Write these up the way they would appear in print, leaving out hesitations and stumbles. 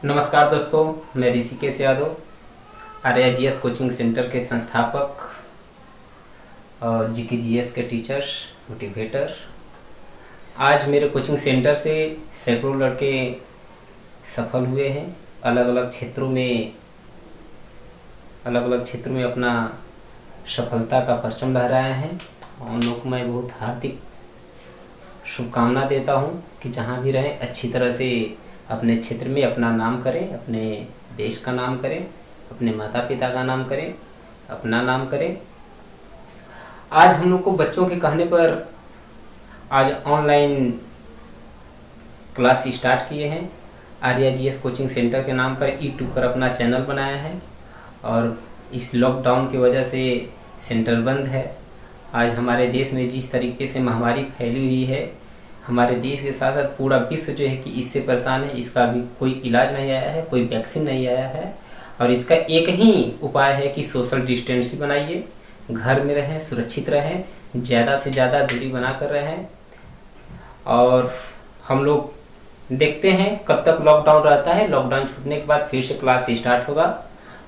नमस्कार दोस्तों, मैं ऋषिकेश यादव, आर्यजीएस कोचिंग सेंटर के संस्थापक और जीकेजीएस के टीचर्स मोटिवेटर। आज मेरे कोचिंग सेंटर से सैकड़ों लड़के सफल हुए हैं। अलग अलग क्षेत्रों में अपना सफलता का परचम लहराए हैं। उन लोग को मैं बहुत हार्दिक शुभकामना देता हूं कि जहां भी रहें अच्छी तरह से अपने क्षेत्र में अपना नाम करें, अपने देश का नाम करें, अपने माता पिता का नाम करें, अपना नाम करें। आज हम लोग को बच्चों के कहने पर आज ऑनलाइन क्लास स्टार्ट किए हैं। आर्यजीएस कोचिंग सेंटर के नाम पर यूट्यूब पर अपना चैनल बनाया है और इस लॉकडाउन की वजह से सेंटर बंद है। आज हमारे देश में जिस तरीके से महामारी फैली हुई है, हमारे देश के साथ साथ पूरा विश्व जो है कि इससे परेशान है। इसका अभी कोई इलाज नहीं आया है, कोई वैक्सीन नहीं आया है और इसका एक ही उपाय है कि सोशल डिस्टेंसिंग बनाइए, घर में रहें, सुरक्षित रहें, ज़्यादा से ज़्यादा दूरी बना कर रहें। और हम लोग देखते हैं कब तक लॉकडाउन रहता है। लॉकडाउन छूटने के बाद फिर से क्लास स्टार्ट होगा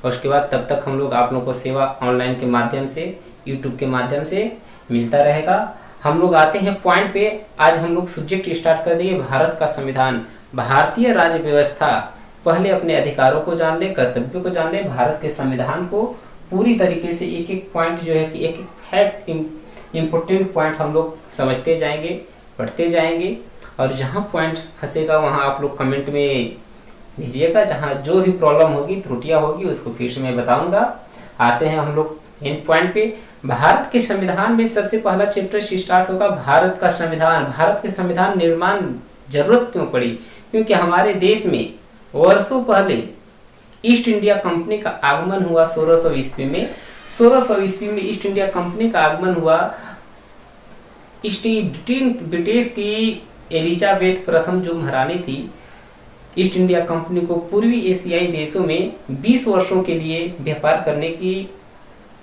और उसके बाद तब तक हम लोग आप लोगों को सेवा ऑनलाइन के माध्यम से, यूट्यूब के माध्यम से मिलता रहेगा। हम लोग आते हैं पॉइंट पे। आज हम लोग सब्जेक्ट स्टार्ट कर दिए भारत का संविधान, भारतीय राज्य व्यवस्था। पहले अपने अधिकारों को जान ले, कर्तव्यों को जान ले, भारत के संविधान को पूरी तरीके से एक एक पॉइंट जो है कि एक एक फैक्ट, इम्पोर्टेंट पॉइंट हम लोग समझते जाएंगे, पढ़ते जाएंगे। और जहाँ पॉइंट्स फंसेगा वहाँ आप लोग कमेंट में भेजिएगा। जहाँ जो भी प्रॉब्लम होगी, त्रुटियाँ होगी, उसको फिर से मैं बताऊँगा। आते हैं हम लोग इन पॉइंट पे। भारत के संविधान में सबसे पहला चैप्टर स्टार्ट होगा भारत का संविधान। भारत के संविधान निर्माण जरूरत क्यों पड़ी? क्योंकि हमारे देश में वर्षों पहले ईस्ट इंडिया कंपनी का आगमन हुआ 1600 ईस्वी में। 1600 ईस्वी में ईस्ट इंडिया कंपनी का आगमन हुआ। ब्रिटिश की एलिजाबेथ प्रथम जो महारानी थी, ईस्ट इंडिया कंपनी को पूर्वी एशियाई देशों में 20 वर्षों के लिए व्यापार करने की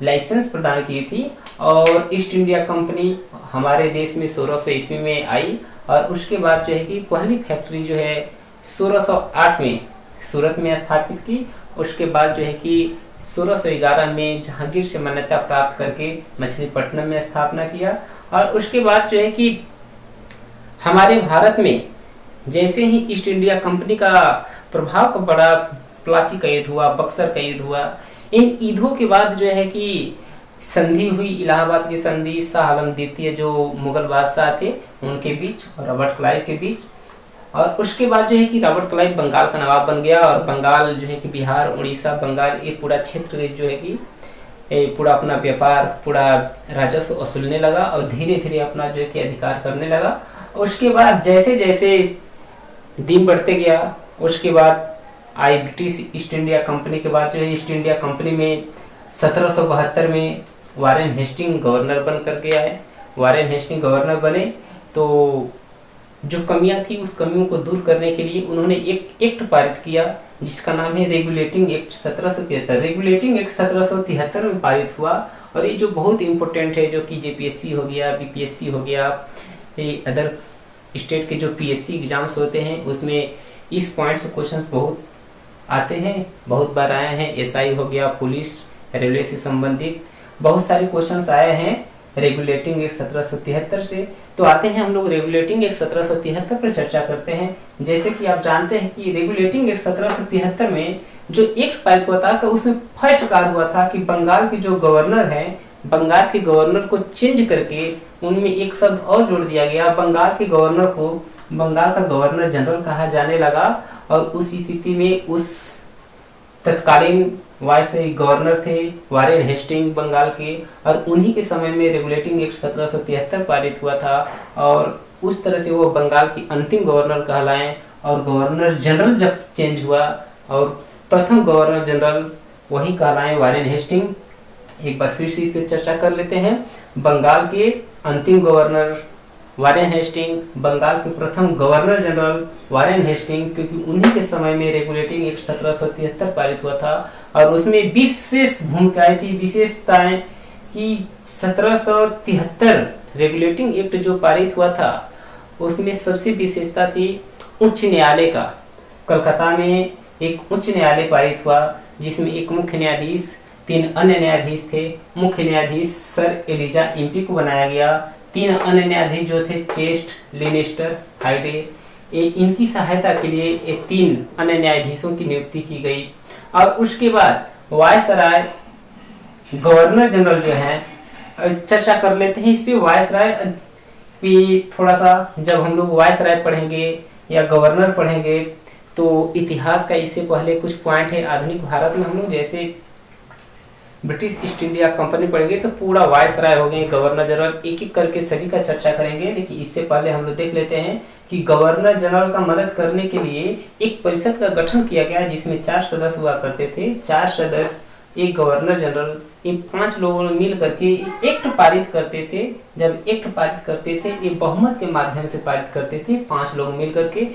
लाइसेंस प्रदान की थी। और ईस्ट इंडिया कंपनी हमारे देश में 1600 ईस्वी में आई और उसके बाद जो है कि पहली फैक्ट्री जो है 1608 में सूरत में स्थापित की। उसके बाद जो है कि 1611 में जहांगीर से मान्यता प्राप्त करके मछलीपट्टनम में स्थापना किया। और उसके बाद जो है कि हमारे भारत में जैसे ही ईस्ट इंडिया कंपनी का प्रभाव का बड़ा, प्लासी का युद्ध हुआ, बक्सर का युद्ध हुआ। इन युद्धों के बाद जो है कि संधि हुई, इलाहाबाद की संधि शाह आलम द्वितीय जो मुगल बादशाह थे उनके बीच और रॉबर्ट क्लाइव के बीच। और उसके बाद जो है कि रॉबर्ट क्लाइव बंगाल का नवाब बन गया और बंगाल जो है कि बिहार, उड़ीसा, बंगाल, ये पूरा क्षेत्र जो है कि पूरा अपना व्यापार, पूरा राजस्व वसूलने लगा और धीरे धीरे अपना जो है कि अधिकार करने लगा। उसके बाद जैसे जैसे दिन बढ़ते गया, उसके बाद आई ब्रिटिश ईस्ट इंडिया कंपनी के बाद जो है ईस्ट इंडिया कंपनी में 1772 में वारेन हेस्टिंग गवर्नर बन करके आए। वारेन हेस्टिंग गवर्नर बने तो जो कमियां थी उस कमियों को दूर करने के लिए उन्होंने एक एक्ट पारित किया जिसका नाम है रेगुलेटिंग एक्ट 1773। रेगुलेटिंग एक्ट 1773 में पारित हुआ और ये जो बहुत इंपॉर्टेंट है, जो कि जेपीएससी हो गया, बीपीएससी हो गया, अदर स्टेट के जो पीएससी एग्जाम्स होते हैं उसमें इस पॉइंट से क्वेश्चंस बहुत आते हैं, बहुत बार आए हैं। एसआई हो गया, पुलिस, रेलवे से संबंधित बहुत सारे क्वेश्चंस आए हैं रेगुलेटिंग एक्ट 1773 से। तो आते हैं हम लोग रेगुलेटिंग एक्ट 1773 पर चर्चा करते हैं। जैसे कि आप जानते हैं कि रेगुलेटिंग एक्ट 1773 में जो एक्ट पारित हुआ था तो उसमें फर्स्ट कार्य हुआ था कि बंगाल के जो गवर्नर है, बंगाल के गवर्नर को चेंज करके उनमें एक शब्द और जोड़ दिया गया। बंगाल के गवर्नर को बंगाल का गवर्नर जनरल कहा जाने लगा और उस स्थिति में उस तत्कालीन वायसराय गवर्नर थे वारेन हेस्टिंग बंगाल के, और उन्हीं के समय में रेगुलेटिंग एक्ट 1773 पारित हुआ था और उस तरह से वो बंगाल की अंतिम गवर्नर कहलाए। और गवर्नर जनरल जब चेंज हुआ और प्रथम गवर्नर जनरल वही कहलाए वारेन हेस्टिंग। एक बार फिर से इस पर चर्चा कर लेते हैं। बंगाल के अंतिम गवर्नर वारेन हेस्टिंग, बंगाल के प्रथम गवर्नर जनरल वारेन हेस्टिंग, क्योंकि उन्हीं के समय में रेगुलेटिंग एक्ट 1773 पारित हुआ था और उसमें विशेष भूमिकाएं थी, विशेषताएं कि 1773 रेगुलेटिंग एक्ट जो पारित हुआ था उसमें सबसे विशेषता थी उच्च न्यायालय का। कलकत्ता में एक उच्च न्यायालय पारित हुआ, जिसमें एक मुख्य न्यायाधीश, 3 अन्य न्यायाधीश थे। मुख्य न्यायाधीश सर एलिजा इम्पी को बनाया गया। 3 अन्य न्यायाधीश जो थे, चेस्ट, लिनेस्टर, हाइडे, इनकी सहायता के लिए 3 अन्य न्यायाधीशों की नियुक्ति की गई। और उसके बाद वायसराय, गवर्नर जनरल जो है, चर्चा कर लेते हैं इस पे। वायसराय पे थोड़ा सा, जब हम लोग वायसराय पढ़ेंगे या गवर्नर पढ़ेंगे तो इतिहास का इससे पहले कुछ पॉइंट है। आधुनिक भारत में हम लोग जैसे ब्रिटिश ईस्ट इंडिया कंपनी पढ़ेंगे तो पूरा वायसराय हो गए, गवर्नर जनरल, एक एक करके सभी का चर्चा करेंगे। लेकिन इससे पहले हम लोग देख लेते हैं कि गवर्नर जनरल का मदद करने के लिए एक परिषद का गठन किया गया, जिसमें 4 सदस्य हुआ करते थे। 4 सदस्य, एक गवर्नर जनरल, इन 5 लोगों ने मिल करके एक्ट पारित करते थे। जब एक्ट पारित करते थे, ये बहुमत के माध्यम से पारित करते थे। 5 लोग मिल करके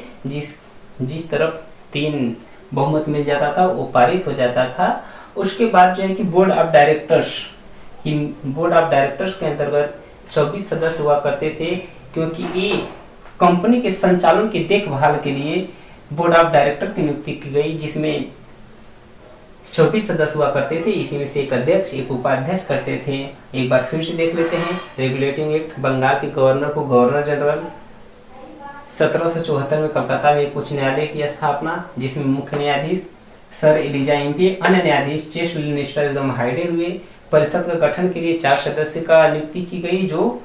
जिस तरफ 3 बहुमत मिल जाता था वो पारित हो जाता था। उसके बाद जो है कि board of directors, board of directors के अंतर्गत 24 सदस्य हुआ करते थे, क्योंकि ये कंपनी के संचालन की देखभाल के लिए बोर्ड ऑफ डायरेक्टर की नियुक्ति की गई, जिसमें 24 सदस्य हुआ करते थे। इसी में से एक अध्यक्ष, एक उपाध्यक्ष करते थे। एक बार फिर से देख लेते हैं। रेगुलेटिंग एक्ट, बंगाल के गवर्नर को गवर्नर जनरल। 1774 में कलकत्ता में एक उच्च न्यायालय की स्थापना, जिसमें मुख्य न्यायाधीश सर एलिजा इम्पी, अन्य न्यायाधीश चेस्ट, लिनेस्टर एवं हाइडे हुए। परिषद का गठन के लिए 4 सदस्य का नियुक्ति की गई, जो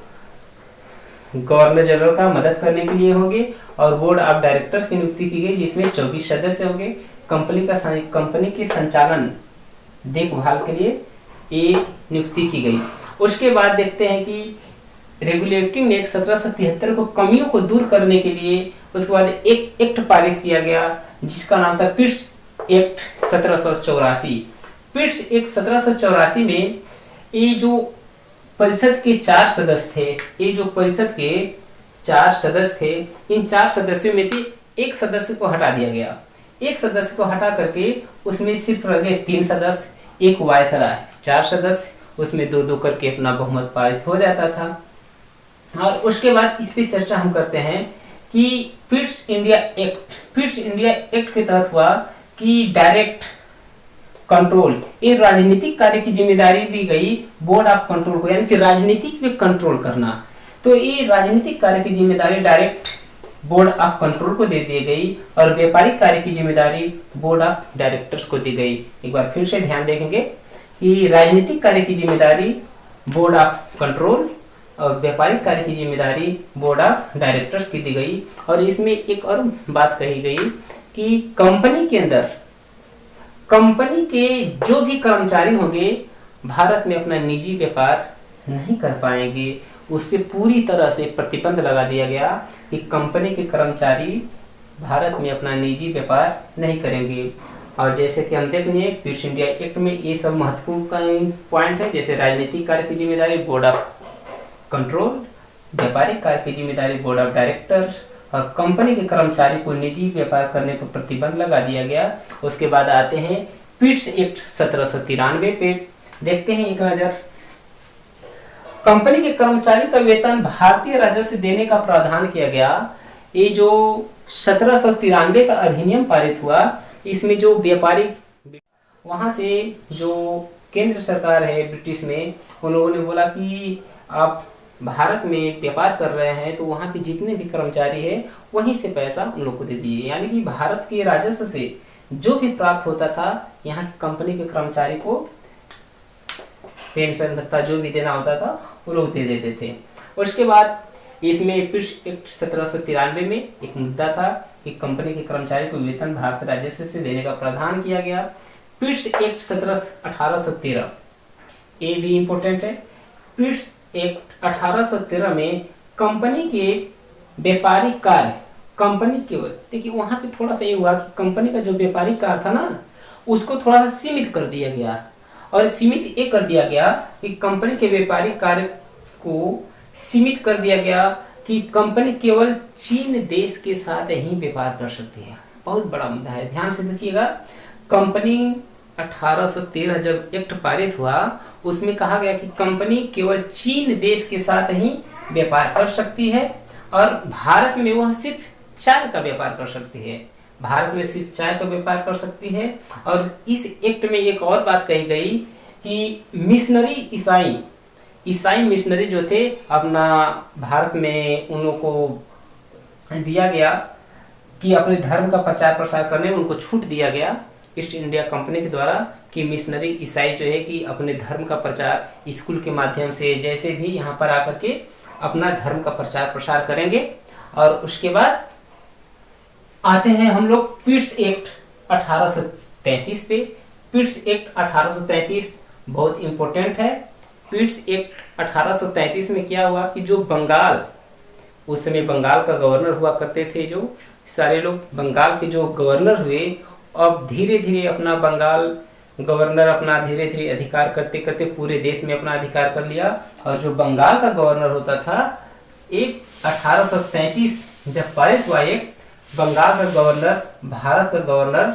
गवर्नर जनरल का मदद करने के लिए होंगे। और बोर्ड ऑफ डायरेक्टर्स की नियुक्ति की गई, जिसमें 24 सदस्य होंगे। कंपनी के संचालन देखभाल के लिए ये नियुक्ति की गई। उसके बाद देखते हैं कि रेगुलेटिंग एक्ट 1773 को कमियों को दूर करने के लिए उसके बाद एक एक्ट पारित किया गया, जिसका नाम था पिट्स एक्ट 1784। पिट्स एक्ट 1784 में ये जो परिषद के 4 सदस्य थे, ये जो परिषद के 4 सदस्य थे, इन 4 सदस्यों में से एक सदस्य को हटा दिया गया। एक सदस्य को हटा करके उसमें सिर्फ रह गए 3 सदस्य, एक वायसराय, 4 सदस्य, उसमें 2-2 करके अपना बहुमत पारित हो जाता था। और उसके बाद इस पे चर्चा हम करते हैं कि पिट्स इंडिया एक्ट के तहत हुआ कि डायरेक्ट कंट्रोल, ये राजनीतिक कार्य की जिम्मेदारी दी गई बोर्ड ऑफ कंट्रोल को, यानी कि राजनीतिक पे कंट्रोल करना। तो ये राजनीतिक कार्य की जिम्मेदारी डायरेक्ट बोर्ड ऑफ कंट्रोल को दे दी गई और व्यापारिक कार्य की जिम्मेदारी बोर्ड ऑफ डायरेक्टर्स को दी गई। एक बार फिर से ध्यान देखेंगे कि राजनीतिक कार्य की जिम्मेदारी बोर्ड ऑफ कंट्रोल और व्यापारिक कार्य की जिम्मेदारी बोर्ड ऑफ डायरेक्टर्स की दी गई। और इसमें एक और बात कही गई कि कंपनी के अंदर कंपनी के जो भी कर्मचारी होंगे भारत में अपना निजी व्यापार नहीं कर पाएंगे, उस पर पूरी तरह से प्रतिबंध लगा दिया गया कि कंपनी के कर्मचारी भारत में अपना निजी व्यापार नहीं करेंगे। और जैसे कि हम देख लेंगे पिट्स इंडिया एक्ट में ये सब महत्वपूर्ण पॉइंट है, जैसे राजनीतिक कार्य की जिम्मेदारी बोर्ड ऑफ कंट्रोल, व्यापारिक कार्य की जिम्मेदारी बोर्ड ऑफ डायरेक्टर और कंपनी के कर्मचारी को निजी व्यापार करने पर प्रतिबंध लगा दिया गया। उसके बाद आते हैं पिट्स एक्ट 1793 पे, देखते हैं एक नजर। कंपनी के कर्मचारी का वेतन भारतीय राजस्व देने का प्रावधान किया गया। ये जो 1793 का अधिनियम पारित हुआ, इसमें जो व्यापारिक वहां से जो केंद्र सरकार है ब्रिटिश में, उन लोगों ने बोला कि आप भारत में व्यापार कर रहे हैं तो वहां पे जितने भी कर्मचारी है वहीं से पैसा उन लोग को दे दिए, यानी कि भारत के राजस्व से जो भी प्राप्त होता था यहाँ की कंपनी के कर्मचारी को पेंशन भत्ता जो भी देना होता था वो लोग दे देते थे। उसके बाद इसमें पिट्स एक्ट 1793 में एक मुद्दा था कि कंपनी के कर्मचारी को वेतन भारतीय राजस्व से देने का प्रावधान किया गया। पिट्स एक्ट 1813 ये भी इम्पोर्टेंट है। पिट्स एक्ट 1813 में कंपनी के व्यापारिक कार्य, कंपनी केवल देखिए वहां पे थोड़ा सा ये हुआ कि कंपनी का जो व्यापारिक कार्य था ना उसको थोड़ा सा सीमित कर दिया गया। और सीमित ये कर दिया गया कि कंपनी के व्यापारिक कार्य को सीमित कर दिया गया कि कंपनी केवल चीन देश के साथ ही व्यापार कर सकती है। बहुत बड़ा मुद्दा है, ध्यान से देखिएगा। कंपनी 1813 जब एक्ट पारित हुआ उसमें कहा गया कि कंपनी केवल चीन देश के साथ ही व्यापार कर सकती है और भारत में वह सिर्फ चाय का व्यापार कर सकती है। भारत में सिर्फ चाय का व्यापार कर सकती है। और इस एक्ट में एक और बात कही गई कि मिशनरी ईसाई मिशनरी जो थे अपना भारत में उन लोगों को दिया गया कि अपने धर्म का प्रचार प्रसार करने में उनको छूट दिया गया ईस्ट इंडिया कंपनी के द्वारा कि मिशनरी ईसाई जो है कि अपने धर्म का प्रचार स्कूल के माध्यम से जैसे भी यहाँ पर आकर के अपना धर्म का प्रचार प्रसार करेंगे। और उसके बाद आते हैं हम लोग पिट्स एक्ट 1833 पे। पिट्स एक्ट 1833 बहुत इंपॉर्टेंट है। पिट्स एक्ट 1833 में क्या हुआ कि जो बंगाल, उस समय बंगाल का गवर्नर हुआ करते थे, जो सारे लोग बंगाल के जो गवर्नर हुए, अब धीरे धीरे अपना बंगाल गवर्नर अपना धीरे धीरे अधिकार करते करते पूरे देश में अपना अधिकार कर लिया। और जो बंगाल का गवर्नर होता था, एक 1833 जब पारित हुआ एक, बंगाल का गवर्नर भारत का गवर्नर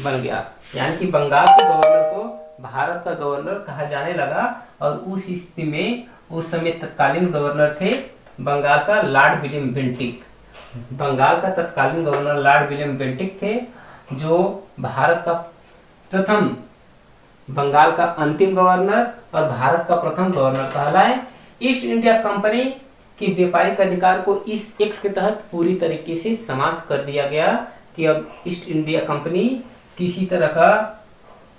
बन गया, यानी कि बंगाल के गवर्नर को भारत का गवर्नर कहा जाने लगा। और उस स्थिति में उस समय तत्कालीन गवर्नर थे बंगाल का लॉर्ड विलियम बेंटिक। बंगाल का तत्कालीन गवर्नर लॉर्ड विलियम बेंटिक थे, जो भारत का प्रथम, बंगाल का अंतिम गवर्नर और भारत का प्रथम गवर्नर कहलाए। ईस्ट इंडिया कंपनी के व्यापारिक अधिकार को इस एक्ट के तहत पूरी तरीके से समाप्त कर दिया गया कि अब ईस्ट इंडिया कंपनी किसी तरह का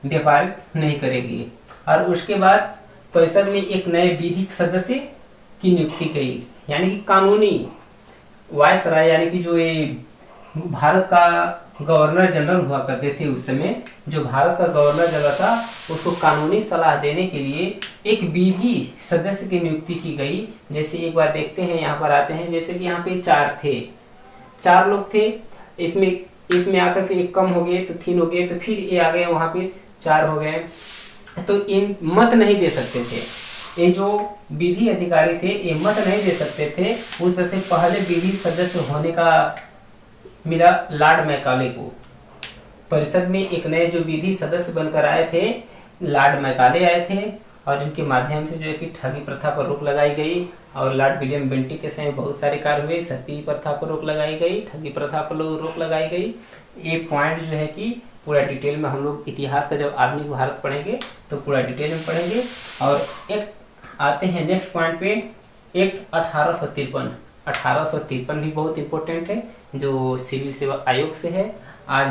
व्यापार नहीं करेगी। और उसके बाद 65 में एक नए विधिक सदस्य की नियुक्ति की, यानी कि कानूनी वायसराय, यानी कि जो ये भारत का गवर्नर जनरल हुआ करते थे उस समय, जो भारत का गवर्नर जनरल था, उसको कानूनी सलाह देने के लिए एक विधि सदस्य की नियुक्ति की गई। जैसे एक बार देखते हैं, यहाँ पर आते हैं, जैसे कि यहाँ पे चार लोग थे, इसमें आकर के एक कम हो गए तो 3 हो गए, तो फिर ये आ गए, वहाँ पे 4 हो गए, तो इन मत नहीं दे सकते थे। ये जो विधि अधिकारी थे ये मत नहीं दे सकते थे। उस तरह से पहले विधि सदस्य होने का मिला लॉर्ड मैकाले को। परिषद में एक नए जो विधि सदस्य बनकर आए थे, लॉर्ड मैकाले आए थे, और इनके माध्यम से जो है कि ठगी प्रथा पर रोक लगाई गई। और लॉर्ड विलियम बेंटिक के समय बहुत सारे कार्य हुए, सती प्रथा पर रोक लगाई गई, ठगी प्रथा पर रोक लगाई गई। ये पॉइंट जो है कि पूरा डिटेल में हम लोग इतिहास का जब आधुनिक भारत पढ़ेंगे तो पूरा डिटेल में पढ़ेंगे। और एक आते हैं नेक्स्ट पॉइंट पे, एक्ट 1853 भी बहुत इंपॉर्टेंट है, जो सिविल सेवा आयोग से है। आज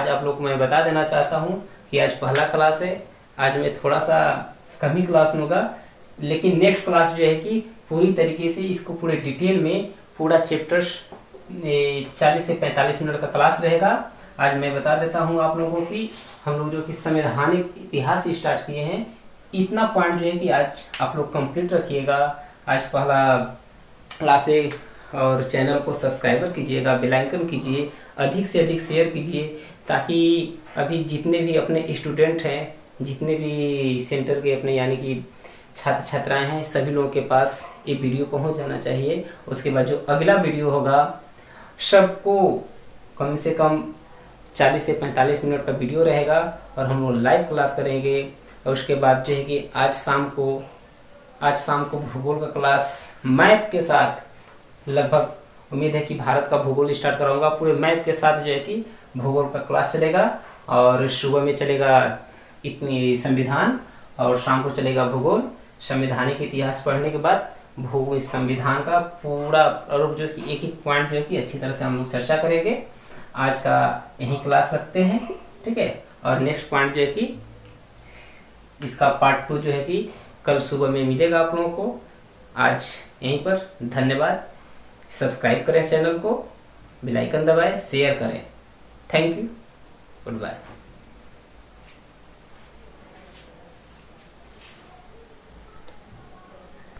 आप लोग को मैं बता देना चाहता हूँ कि आज पहला क्लास है, आज मैं थोड़ा सा कम ही क्लास लूँगा, लेकिन नेक्स्ट क्लास जो है कि पूरी तरीके से इसको पूरे डिटेल में पूरा चैप्टर 40 से 45 मिनट का क्लास रहेगा। आज मैं बता देता हूँ आप लोगों की, हम लोग जो कि संवैधानिक इतिहास स्टार्ट किए हैं, इतना पॉइंट जो है कि आज आप लोग कंप्लीट रखिएगा। आज पहला क्लास है, और चैनल को सब्सक्राइबर कीजिएगा, बेल आइकन कीजिए, अधिक से अधिक शेयर कीजिए, ताकि अभी जितने भी अपने स्टूडेंट हैं, जितने भी सेंटर के अपने यानी कि छात्र छात्राएं हैं, सभी लोगों के पास ये वीडियो पहुंच जाना चाहिए। उसके बाद जो अगला वीडियो होगा, सबको कम से कम 40 से 45 मिनट का वीडियो रहेगा, और हम लोग लाइव क्लास करेंगे। और उसके बाद जो है कि आज शाम को भूगोल का क्लास मैप के साथ, लगभग उम्मीद है कि भारत का भूगोल स्टार्ट कराऊंगा, पूरे मैप के साथ जो है कि भूगोल का क्लास चलेगा। और सुबह में चलेगा इतनी संविधान, और शाम को चलेगा भूगोल। संवैधानिक इतिहास पढ़ने के बाद भूगोल संविधान का पूरा और जो कि एक एक पॉइंट जो है कि अच्छी तरह से हम लोग चर्चा करेंगे। आज का यही क्लास रखते हैं, ठीक है। और नेक्स्ट पॉइंट जो है कि इसका पार्ट 2 जो है कि कल सुबह में मिलेगा आप लोगों को। आज यहीं पर धन्यवाद। सब्सक्राइब करें चैनल को, बेल आइकन दबाएं, शेयर करें। Thank you, good bye.